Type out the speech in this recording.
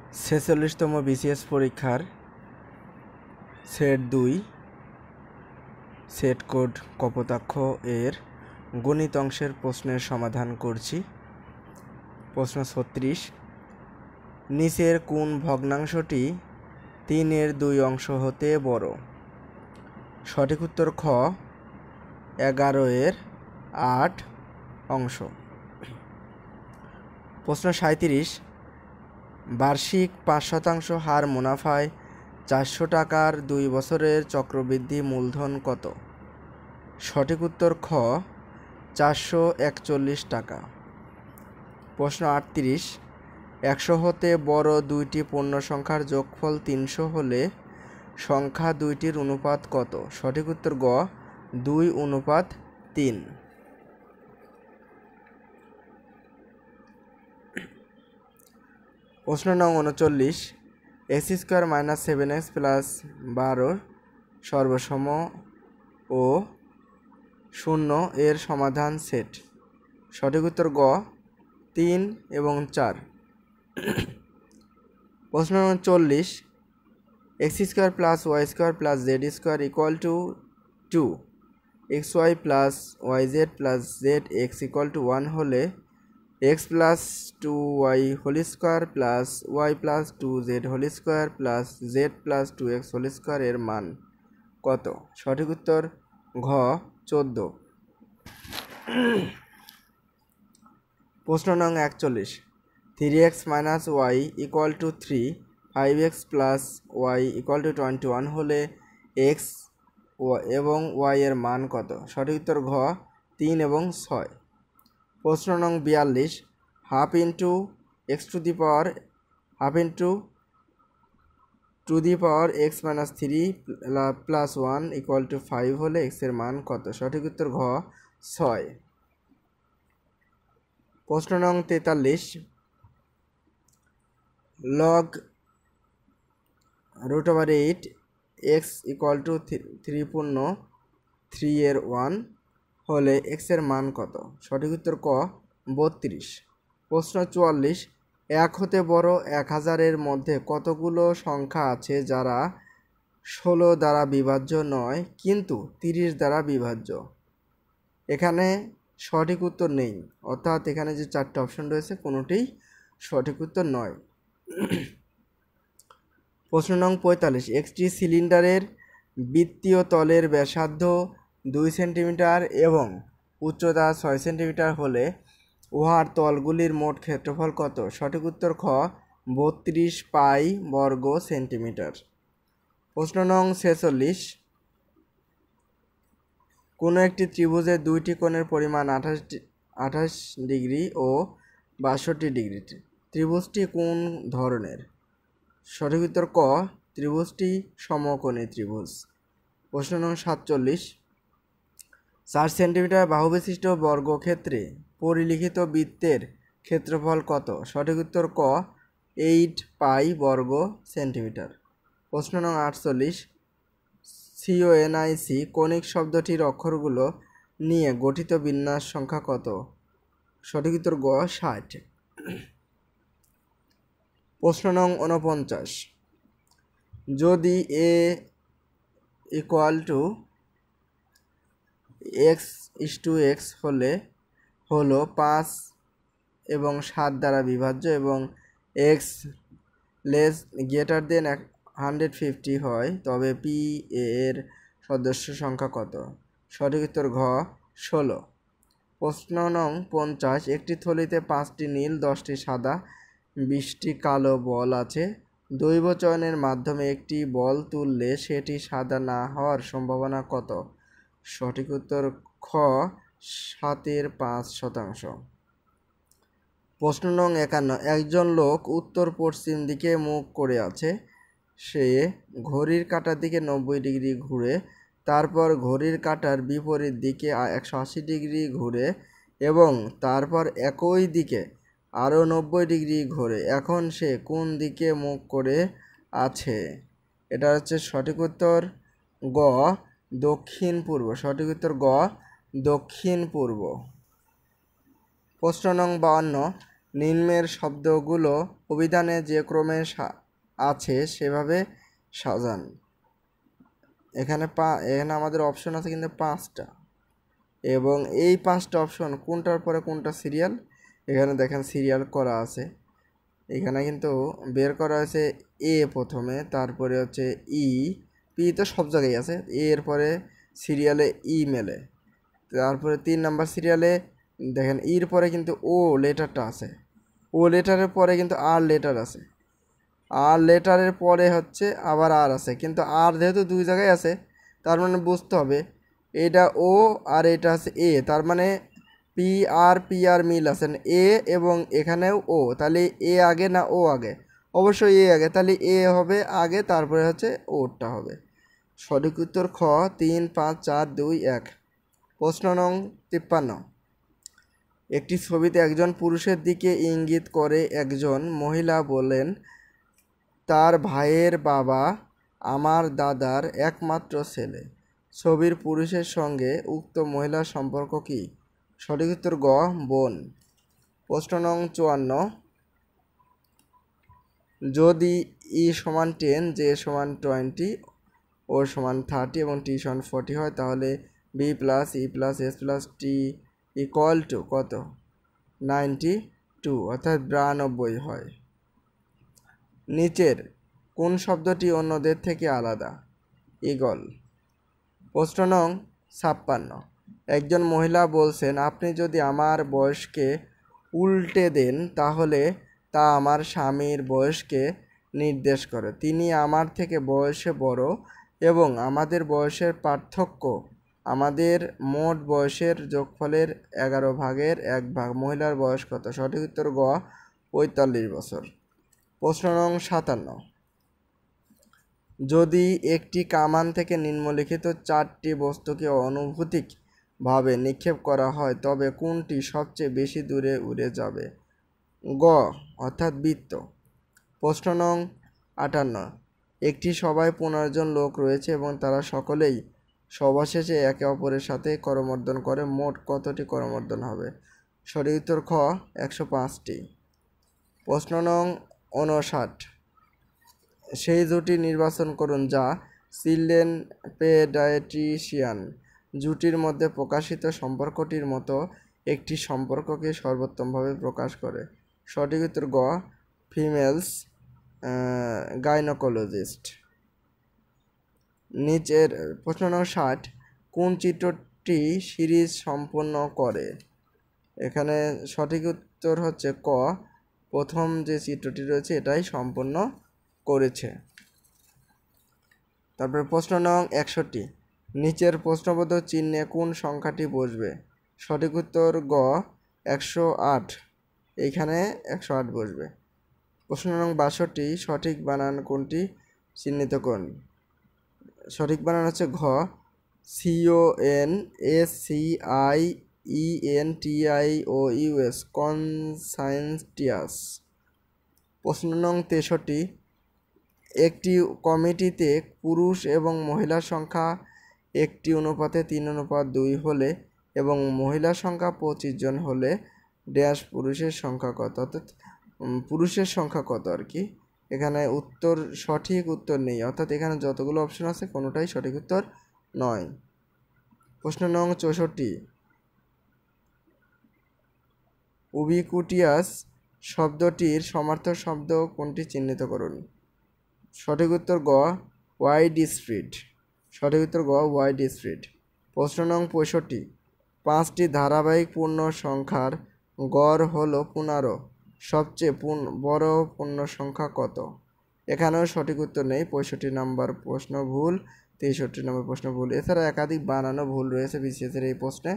46তম BCS পরীক্ষার set 2 set code Kapotaksha এর গণিত অংশের প্রশ্নের সমাধান করছি। প্রশ্ন 36, নিচের কোন ভগ্নাংশটি 3 এর 2 অংশ হতে বড়? সঠিক উত্তর খ, 11 এর 8 অংশ। প্রশ্ন 37, বার্ষিক 5% হার মুনাফায় 400 টাকার 2 বছরের চক্রবৃদ্ধি মূলধন কত? সঠিক উত্তর খ, 441 টাকা। প্রশ্ন 38, 100 হতে বড় দুইটি পূর্ণ সংখ্যার যোগফল 300 হলে সংখ্যা দুইটির অনুপাত কত? সঠিক উত্তর গ, 2:3। প্রশ্ন নং 39, x² - 7x + 12 সর্বসম ও 0 এর সমাধান সেট। সঠিক উত্তর গ, 3 এবং 4। প্রশ্ন নং 40, x² + y² + z² = 2, xy + yz + zx = 1 হলে x + 2y² + y + 2z² + z + 2x² এর মান কত? সঠিক উত্তর ঘ, 14। প্রশ্ন নং 41, 3x - y = 3, 5x + y = 21 হলে x এবং y এর মান কত? সঠিক উত্তর ঘ, 3 এবং 6। প্রশ্ন নং 42, half into x to the power x - 3 + 1 = 5 হলে x এর মান কত? সঠিক উত্তর ঘ, 6। প্রশ্ন নং 43, log √8 x = 3 এর 1 হলে x এর মান কত? সঠিক উত্তর ক, 32। প্রশ্ন 44, 1 হতে বড় 1000 এর মধ্যে কতগুলো সংখ্যা আছে যারা 16 দ্বারা বিভাজ্য নয় কিন্তু 30 দ্বারা বিভাজ্য? এখানে সঠিক উত্তর নেই, অর্থাৎ এখানে যে 4টা অপশন রয়েছে কোনোটিই সঠিক উত্তর নয়। প্রশ্ন নং 45, একটি সিলিন্ডারের বৃত্তীয় তলের ব্যাসার্ধ 2 সেন্টিমিটার এবং উচ্চতা 6 সেন্টিমিটার হলে উহার তলগুলির মোট ক্ষেত্রফল কত? সঠিক উত্তর খ, 32 পাই বর্গ সেন্টিমিটার। প্রশ্ন নং 46, কোনো একটি ত্রিভুজের দুইটি কোণের পরিমাণ 28 ডিগ্রি ও 62 ডিগ্রি। ত্রিভুজটি কোন ধরনের? সঠিক উত্তর ক, ত্রিভুজটি সমকোণী ত্রিভুজ। প্রশ্ন নং 47, 4 সেন্টিমিটার বাহুবিশিষ্ট বর্গক্ষেত্রে পরিলিখিত বৃত্তের ক্ষেত্রফল কত? সঠিক উত্তর ক, 8 পাই বর্গ সেন্টিমিটার। প্রশ্ন নং 48, CONIC কণিক শব্দটির অক্ষরগুলো নিয়ে গঠিত বিন্যাস সংখ্যা কত? সঠিক উত্তর গ, 60। প্রশ্ন নং 49, যদি a = x:x হলো 5 এবং 7 দ্বারা বিভাজ্য এবং x > 150 হয়, তবে p এর সদস্য সংখ্যা কত? সঠিক উত্তর ঘ, 16। প্রশ্ন নং 50, একটি থলিতে 5টি নীল, 10টি সাদা, 20টি কালো বল আছে। দৈব চয়নের মাধ্যমে একটি বল তুললে সেটি সাদা না হওয়ার সম্ভাবনা কত? সঠিক উত্তর খ, 7/5%। প্রশ্ন নং 51, একজন লোক উত্তর পশ্চিম দিকে মুখ করে আছে। সে ঘড়ির কাঁটার দিকে 90 ডিগ্রি ঘুরে, তারপর ঘড়ির কাঁটার বিপরীত দিকে 180 ডিগ্রি ঘুরে এবং তারপর একই দিকে আরও 90 ডিগ্রি ঘোরে। এখন সে কোন দিকে মুখ করে আছে? এটা হচ্ছে সঠিক উত্তর গ, দক্ষিণ পূর্ব। সঠিক উত্তর গ, দক্ষিণ পূর্ব। প্রশ্ন নং 52, নিম্নের শব্দগুলো অভিধানে যে ক্রমে আছে সেভাবে সাজান। এখানে আমাদের অপশন আছে কিন্তু 5টা, এবং এই 5টা অপশন কোনটার পরে কোনটা সিরিয়াল এখানে দেখেন সিরিয়াল করা আছে। এখানে কিন্তু বের করা হয়েছে এ প্রথমে, তারপরে হচ্ছে ই, পি তো সব জায়গায় আছে, এর পরে সিরিয়ালে ই মেলে, তারপরে 3 নাম্বার সিরিয়ালে দেখেন ইর পরে কিন্তু ও লেটারটা আছে, ও লেটারের পরে কিন্তু আর লেটার আছে, আর লেটারের পরে হচ্ছে আবার আর আছে, কিন্তু আর যেহেতু 2 জায়গায় আছে তার মানে বুঝতে হবে এটা ও আর এটা আছে এ, তার মানে পি আর মিল আছেন এ এবং এখানেও ও, তাহলে এ আগে না ও আগে? অবশ্যই এ আগে, তাহলে এ হবে আগে, তারপরে হচ্ছে ওটা হবে। সঠিক উত্তর খ 3, 5, 4, 2, 1। প্রশ্ন নং 53। একটি ছবিতে একজন পুরুষের দিকে ইঙ্গিত করে একজন মহিলা বলেন, তার ভাইয়ের বাবা আমার দাদার একমাত্র ছেলে। ছবির পুরুষের সঙ্গে উক্ত মহিলার সম্পর্ক কি? সঠিক উত্তর গ বোন। প্রশ্ন নং 54। যদি ই সমান 10, জে সমান 20, ও সমান 30 এবং টি সমান 40 হয়, তাহলে B plus E plus S plus T equal to কত? 92, অর্থাৎ 92 হয়। নিচের কোন শব্দটি অন্যদের থেকে আলাদা? ঈগল। প্রশ্ন নং 56। একজন মহিলা বলছেন, আপনি যদি আমার বয়সকে উল্টে দেন তাহলে তা আমার স্বামীর বয়সকে নির্দেশ করে। তিনি আমার থেকে বয়সে বড় এবং আমাদের বয়সের পার্থক্য আমাদের মোট বয়সের যোগফলের 11/1 মহিলার বয়স কত? সঠিক উত্তর গ 45 বছর। প্রশ্ন নং 57। যদি একটি কামান থেকে নিম্নলিখিত 4টি বস্তুকে অনুভূতিকভাবে নিক্ষেপ করা হয় তবে কোনটি সবচেয়ে বেশি দূরে উড়ে যাবে? গ অর্থাৎ বৃত্ত। প্রশ্ন নং 58। একটি সভায় 15 জন লোক রয়েছে এবং তারা সকলেই সভা শেষে একে অপরের সাথে করমর্দন করে, মোট কতটি করমর্দন হবে? সঠিক উত্তর খ 105টি। প্রশ্ন নং 59। সেই জুটি নির্বাচন করুন যা চিলড্রেন পেডিয়াট্রিশিয়ান জুটির মধ্যে প্রকাশিত সম্পর্কটির মতো একটি সম্পর্ককে সর্বোত্তমভাবে প্রকাশ করে। সঠিক উত্তর গ ফিমেলস গাইনোকোলজিস্ট। নিচের প্রশ্ন নং 60। কোন চিত্রটি সিরিজ সম্পন্ন করে? এখানে সঠিক উত্তর হচ্ছে ক, প্রথম যে চিত্রটি রয়েছে এটাই সম্পন্ন করেছে। তারপরে প্রশ্ন নং 61। নিচের প্রশ্নবোধক চিহ্নে কোন সংখ্যাটি বসবে? সঠিক উত্তর গ 108, এইখানে 108 বসবে। প্রশ্ন নং 62। সঠিক বানান কোনটি চিহ্নিত করুন? সঠিক বানান হচ্ছে ঘ CONSCIENTIOUS কনসাইন্টিয়াস। প্রশ্ন নং 63। একটি কমিটিতে পুরুষ এবং মহিলার সংখ্যা 1:3:2 হলে এবং মহিলার সংখ্যা 25 জন হলে ড্যাশ পুরুষের সংখ্যা কত? অর্থাৎ পুরুষের সংখ্যা কত আর কি। এখানে উত্তর সঠিক উত্তর নেই, অর্থাৎ এখানে যতগুলো অপশন আছে কোনোটাই সঠিক উত্তর নয়। প্রশ্ন নং 64। উবিকুইটাস শব্দটির সমার্থক শব্দ কোনটি চিহ্নিত করুন? সঠিক উত্তর গ ওয়াইড স্প্রেড। সঠিক উত্তর গ ওয়াইড স্প্রেড। প্রশ্ন নং 65। 5টি ধারাবাহিক পূর্ণ সংখ্যার গড় হলো 15। সবচেয়ে বড় পূর্ণ সংখ্যা কত? এখানেও সঠিক উত্তর নেই। 65 নম্বর প্রশ্ন ভুল, 63 নম্বর প্রশ্ন ভুল। এছাড়া একাধিক বানানো ভুল রয়েছে বিসিএস এর এই প্রশ্নে।